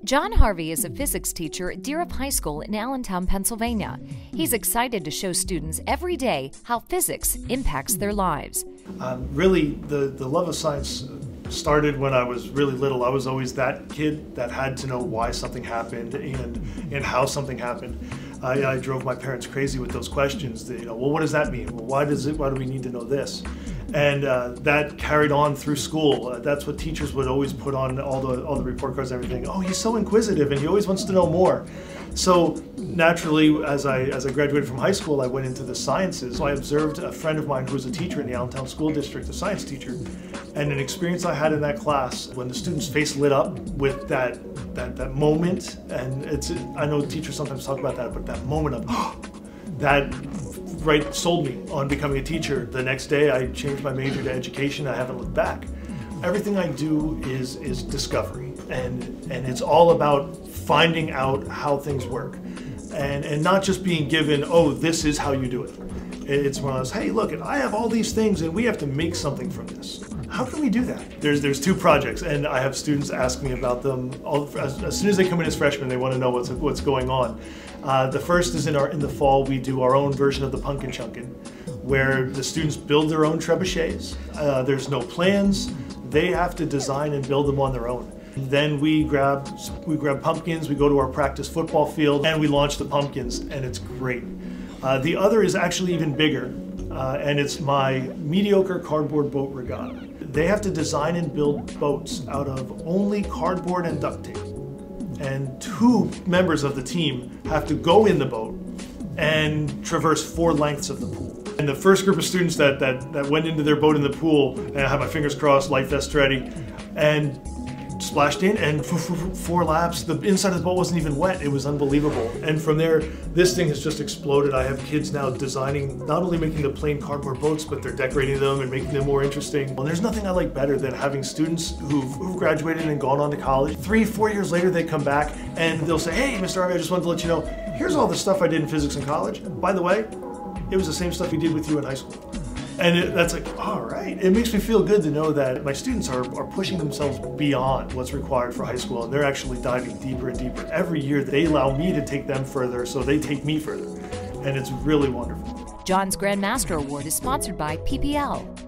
John Harvey is a physics teacher at Deer High School in Allentown, Pennsylvania. He's excited to show students every day how physics impacts their lives. Really, the love of science started when I was really little. I was always that kid that had to know why something happened and how something happened. I drove my parents crazy with those questions. Well, what does that mean? Well, why do we need to know this? And that carried on through school. That's what teachers would always put on all the report cards and everything. Oh, he's so inquisitive and he always wants to know more. So naturally, as I graduated from high school, I went into the sciences. So I observed a friend of mine who was a teacher in the Allentown School District, a science teacher, and an experience I had in that class when the student's face lit up with that moment. And I know teachers sometimes talk about that, but that moment of that sold me on becoming a teacher. The next day I changed my major to education. I haven't looked back. Everything I do is discovery, and it's all about finding out how things work, and not just being given, oh, this is how you do it. It's one of those, hey, look, I have all these things and we have to make something from this. How can we do that? There's two projects, and I have students ask me about them as soon as they come in as freshmen. They want to know what's going on. The first is in the fall. We do our own version of the Pumpkin Chunkin, where the students build their own trebuchets. There's no plans. They have to design and build them on their own. Then we grab pumpkins, we go to our practice football field, and we launch the pumpkins, and it's great. The other is actually even bigger, and it's my mediocre cardboard boat regatta. They have to design and build boats out of only cardboard and duct tape. And 2 members of the team have to go in the boat and traverse 4 lengths of the pool. And the first group of students that went into their boat in the pool, and I had my fingers crossed, life vest ready, and splashed in, and 4 laps, the inside of the boat wasn't even wet. It was unbelievable. And from there, this thing has just exploded. I have kids now designing, not only making the plain cardboard boats, but they're decorating them and making them more interesting. And there's nothing I like better than having students who've graduated and gone on to college. 3-4 years later, they come back and they'll say, hey, Mr. Harvey, I just wanted to let you know, here's all the stuff I did in physics in college. By the way, it was the same stuff we did with you in high school. And that's like, all right. It makes me feel good to know that my students are pushing themselves beyond what's required for high school, and they're actually diving deeper and deeper. Every year they allow me to take them further, so they take me further. And it's really wonderful. John's Grand Master Award is sponsored by PPL.